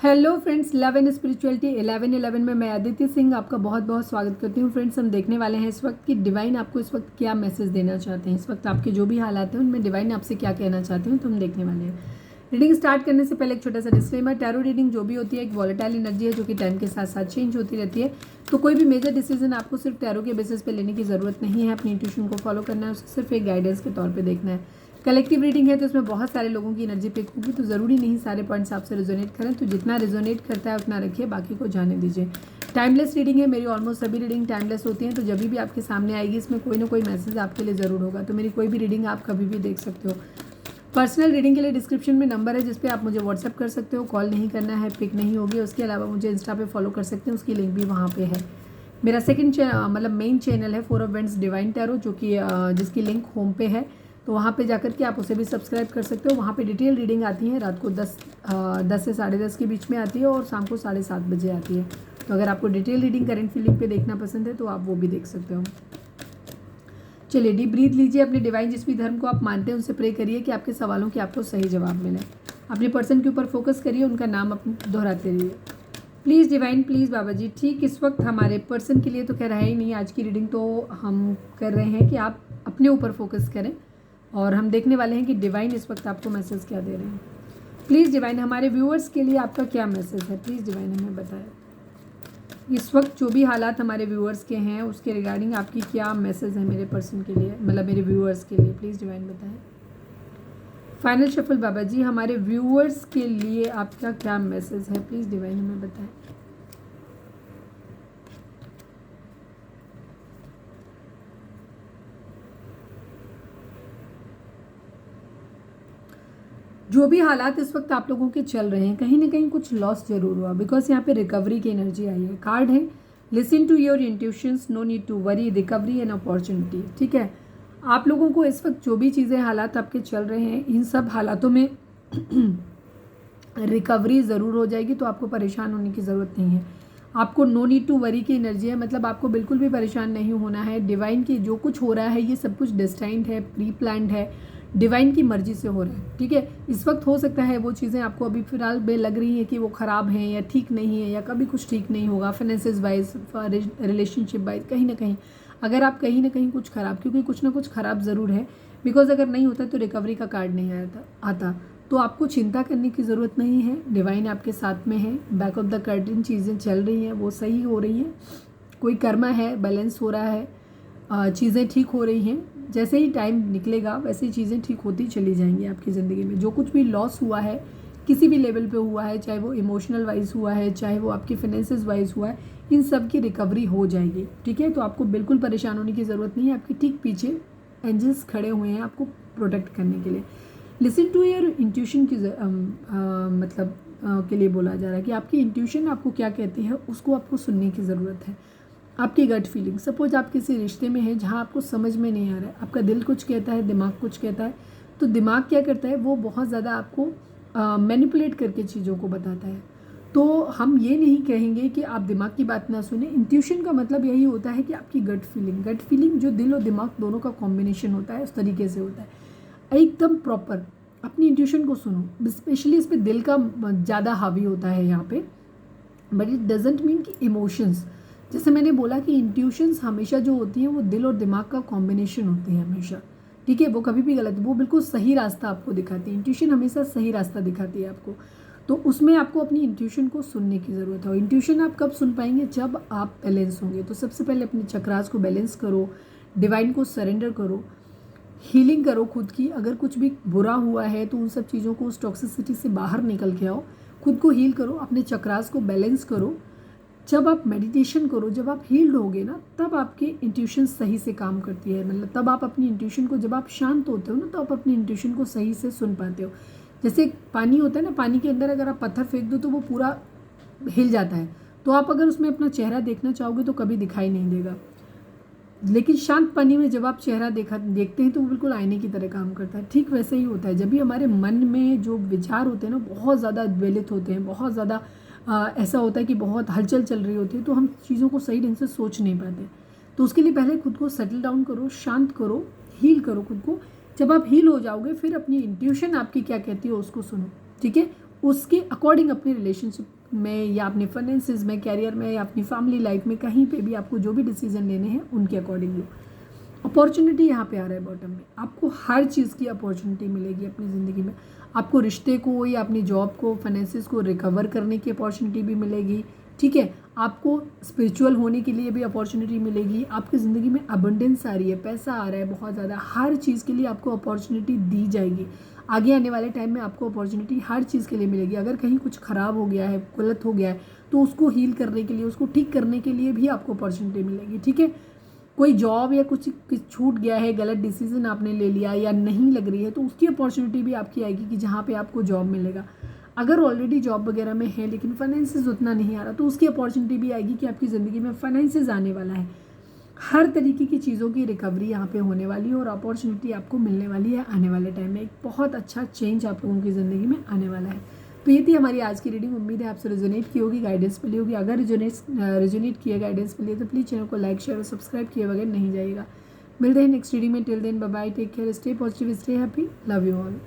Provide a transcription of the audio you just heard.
Hello friends, love and spirituality 1111 में मैं अदिति सिंह आपका बहुत बहुत स्वागत करती हूँ। फ्रेंड्स, हम देखने वाले हैं इस वक्त कि डिवाइन आपको इस वक्त क्या मैसेज देना चाहते हैं। इस वक्त आपके जो भी हालात हैं उनमें डिवाइन आपसे क्या कहना चाहते हैं तो हम देखने वाले हैं। रीडिंग स्टार्ट करने से पहले एक छोटा सा डिस्क्लेमर, टैरो रीडिंग जो भी होती है एक वॉलेटाइल एनर्जी है जो कि टाइम के साथ साथ चेंज होती रहती है। तो कोई भी मेजर डिसीजन आपको सिर्फ टैरो के बेसिस पे लेने की ज़रूरत नहीं है। अपनी इंट्यूशन को फॉलो करना है, उसे सिर्फ एक गाइडेंस के तौर पर देखना है। कलेक्टिव रीडिंग है तो इसमें बहुत सारे लोगों की एनर्जी पिक होगी, तो ज़रूरी नहीं सारे पॉइंट्स आपसे रिजोनेट करें। तो जितना रिजोनेट करता है उतना रखिए, बाकी को जाने दीजिए। टाइमलेस रीडिंग है, मेरी ऑलमोस्ट सभी रीडिंग टाइमलेस होती हैं। तो जब भी आपके सामने आएगी इसमें कोई ना कोई मैसेज आपके लिए ज़रूर होगा। तो मेरी कोई भी रीडिंग आप कभी भी देख सकते हो। पर्सनल रीडिंग के लिए डिस्क्रिप्शन में नंबर है जिस पे आप मुझे व्हाट्सअप कर सकते हो। कॉल नहीं करना है, पिक नहीं होगी। उसके अलावा मुझे इंस्टा पे फॉलो कर सकते हैं, उसकी लिंक भी वहाँ पे है। मेरा सेकंड मतलब मेन चैनल है 4 ऑफ वेंट्स डिवाइन टैरो, जो कि जिसकी लिंक होम पे है। तो वहाँ पे जाकर के आप उसे भी सब्सक्राइब कर सकते हो। वहाँ पे डिटेल रीडिंग आती है, रात को 10 से 10:30 के बीच में आती है और शाम को 7:30 बजे आती है। तो अगर आपको डिटेल रीडिंग करंट फीलिंग पे देखना पसंद है तो आप वो भी देख सकते हो। चलिए, डीप ब्रीथ लीजिए। अपने डिवाइन जिस भी धर्म को आप मानते हैं उनसे प्रे करिए कि आपके सवालों के आपको सही जवाब मिले। अपने पर्सन के ऊपर फोकस करिए, उनका नाम अपने दोहराते रहिए। प्लीज़ डिवाइन, प्लीज़ बाबा जी, ठीक इस वक्त हमारे पर्सन के लिए तो कह रहा है ही नहीं। आज की रीडिंग तो हम कर रहे हैं कि आप अपने ऊपर फोकस करें और हम देखने वाले हैं कि डिवाइन इस वक्त आपको मैसेज क्या दे रहे हैं। प्लीज़ डिवाइन, हमारे व्यूअर्स के लिए आपका क्या मैसेज है, प्लीज़ डिवाइन हमें बताएं। इस वक्त जो भी हालात हमारे व्यूअर्स के हैं उसके रिगार्डिंग आपकी क्या मैसेज है मेरे पर्सन के लिए, मतलब मेरे व्यूअर्स के लिए, प्लीज़ डिवाइन बताएं। फाइनल शफल बाबा जी, हमारे व्यूअर्स के लिए आपका क्या मैसेज है, प्लीज़ डिवाइन हमें बताएं। जो भी हालात इस वक्त आप लोगों के चल रहे हैं, कहीं ना कहीं कुछ लॉस जरूर हुआ, बिकॉज यहाँ पे रिकवरी की एनर्जी आई है। कार्ड है listen to your intuitions, no need to worry, recovery and opportunity. ठीक है, आप लोगों को इस वक्त जो भी चीज़ें हालात आपके चल रहे हैं इन सब हालातों में रिकवरी ज़रूर हो जाएगी। तो आपको परेशान होने की ज़रूरत नहीं है। आपको नो नीड टू वरी की एनर्जी है, मतलब आपको बिल्कुल भी परेशान नहीं होना है। डिवाइन की जो कुछ हो रहा है ये सब कुछ डेस्टाइंड है, प्री प्लान्ड है, डिवाइन की मर्जी से हो रहा है। ठीक है, इस वक्त हो सकता है वो चीज़ें आपको अभी फिलहाल में लग रही हैं कि वो ख़राब हैं या ठीक नहीं है या कभी कुछ ठीक नहीं होगा, फाइनेंसेस वाइज, रिलेशनशिप वाइज, कहीं ना कहीं अगर आप कहीं ना कहीं कुछ ख़राब, क्योंकि कुछ ना कुछ ख़राब ज़रूर है। बिकॉज अगर नहीं होता तो रिकवरी का कार्ड नहीं आता। तो आपको चिंता करने की ज़रूरत नहीं है, डिवाइन आपके साथ में है। बैक ऑफ द कर्टन चीज़ें चल रही हैं, वो सही हो रही हैं। कोई कर्मा है, बैलेंस हो रहा है, चीज़ें ठीक हो रही हैं। जैसे ही टाइम निकलेगा वैसे ही चीज़ें ठीक होती चली जाएंगी आपकी ज़िंदगी में। जो कुछ भी लॉस हुआ है किसी भी लेवल पे हुआ है, चाहे वो इमोशनल वाइज हुआ है, चाहे वो आपकी फाइनेंसेस वाइज हुआ है, इन सब की रिकवरी हो जाएगी। ठीक है, तो आपको बिल्कुल परेशान होने की ज़रूरत नहीं है। आपके ठीक पीछे एंजल्स खड़े हुए हैं आपको प्रोटेक्ट करने के लिए। लिसन टू योर इंट्यूशन की मतलब के लिए बोला जा रहा है कि आपकी इंट्यूशन आपको क्या कहती है उसको आपको सुनने की ज़रूरत है। आपकी गट फीलिंग, सपोज आप किसी रिश्ते में हैं जहाँ आपको समझ में नहीं आ रहा है, आपका दिल कुछ कहता है, दिमाग कुछ कहता है। तो दिमाग क्या करता है, वो बहुत ज़्यादा आपको मैनिपुलेट करके चीज़ों को बताता है। तो हम ये नहीं कहेंगे कि आप दिमाग की बात ना सुने। इंट्यूशन का मतलब यही होता है कि आपकी गट फीलिंग जो दिल और दिमाग दोनों का कॉम्बिनेशन होता है उस तरीके से होता है। एकदम प्रॉपर अपनी इंट्यूशन को सुनो। स्पेशली इस पर दिल का ज़्यादा हावी होता है यहाँ पे, बट इट डजेंट मीन कि इमोशंस। जैसे मैंने बोला कि इंट्यूशंस हमेशा जो होती हैं वो दिल और दिमाग का कॉम्बिनेशन होती है हमेशा। ठीक है, वो कभी भी गलत, वो बिल्कुल सही रास्ता आपको दिखाती है। इंट्यूशन हमेशा सही रास्ता दिखाती है आपको। तो उसमें आपको अपनी इंट्यूशन को सुनने की ज़रूरत है। और इंट्यूशन आप कब सुन पाएंगे, जब आप बैलेंस होंगे। तो सबसे पहले अपने चक्रास को बैलेंस करो, डिवाइन को सरेंडर करो, हीलिंग करो खुद की। अगर कुछ भी बुरा हुआ है तो उन सब चीज़ों को, उस टॉक्सिसिटी से बाहर निकल के आओ, खुद को हील करो, अपने चक्रास को बैलेंस करो। जब आप मेडिटेशन करो, जब आप हील्ड होगे ना, तब आपकी इंट्यूशन सही से काम करती है। मतलब तब आप अपनी इंट्यूशन को, जब आप शांत होते हो ना, तो आप अपनी इंट्यूशन को सही से सुन पाते हो। जैसे पानी होता है ना, पानी के अंदर अगर आप पत्थर फेंक दो तो वो पूरा हिल जाता है। तो आप अगर उसमें अपना चेहरा देखना चाहोगे तो कभी दिखाई नहीं देगा। लेकिन शांत पानी में जब आप चेहरा देखते हैं तो वो बिल्कुल आईने की तरह काम करता है। ठीक वैसे ही होता है जब भी हमारे मन में जो विचार होते हैं ना बहुत ज़्यादा ज्वलित होते हैं, बहुत ज़्यादा ऐसा होता है कि बहुत हलचल चल रही होती है, तो हम चीज़ों को सही ढंग से सोच नहीं पाते। तो उसके लिए पहले खुद को सेटल डाउन करो, शांत करो, हील करो खुद को। जब आप हील हो जाओगे फिर अपनी इंट्यूशन आपकी क्या कहती है उसको सुनो। ठीक है, उसके अकॉर्डिंग अपने रिलेशनशिप में या अपने फाइनेंसिस में, कैरियर में या अपनी फैमिली लाइफ में, कहीं पे भी आपको जो भी डिसीजन लेने हैं उनके अकॉर्डिंग लो। अपॉर्चुनिटी यहाँ पे आ रहा है बॉटम में, आपको हर चीज़ की अपॉर्चुनिटी मिलेगी अपनी ज़िंदगी में। आपको रिश्ते को या अपनी जॉब को, फाइनेंसिस को रिकवर करने की अपॉर्चुनिटी भी मिलेगी, ठीक है। आपको स्पिरिचुअल होने के लिए भी अपॉर्चुनिटी मिलेगी। आपकी ज़िंदगी में अबंडेंस आ रही है, पैसा आ रहा है बहुत ज़्यादा, हर चीज़ के लिए आपको अपॉर्चुनिटी दी जाएगी। आगे आने वाले टाइम में आपको अपॉर्चुनिटी हर चीज़ के लिए मिलेगी। अगर कहीं कुछ ख़राब हो गया है, गलत हो गया है, तो उसको हील करने के लिए, उसको ठीक करने के लिए भी आपको अपॉर्चुनिटी मिलेगी, ठीक है। कोई जॉब या कुछ छूट गया है, गलत डिसीजन आपने ले लिया या नहीं लग रही है, तो उसकी अपॉर्चुनिटी भी आपकी आएगी कि जहाँ पे आपको जॉब मिलेगा। अगर ऑलरेडी जॉब वगैरह में है लेकिन फाइनेंसेस उतना नहीं आ रहा, तो उसकी अपॉर्चुनिटी भी आएगी कि आपकी ज़िंदगी में फाइनेंसेस आने वाला है। हर तरीके की चीज़ों की रिकवरी यहाँ पे होने वाली है और अपॉर्चुनिटी आपको मिलने वाली है आने वाले टाइम में। एक बहुत अच्छा चेंज आप लोगों की ज़िंदगी में आने वाला है। तो ये थी हमारी आज की रीडिंग। उम्मीद है आपसे रेजोनेट की होगी, गाइडेंस मिली होगी। अगर रेजोनेट किया, गाइडेंस मिली, तो प्लीज़ चैनल को लाइक, शेयर और सब्सक्राइब किए बगैर नहीं जाइएगा। मिलते हैं नेक्स्ट रीडिंग में। Till then bye bye, take care, stay positive, stay happy, love you all.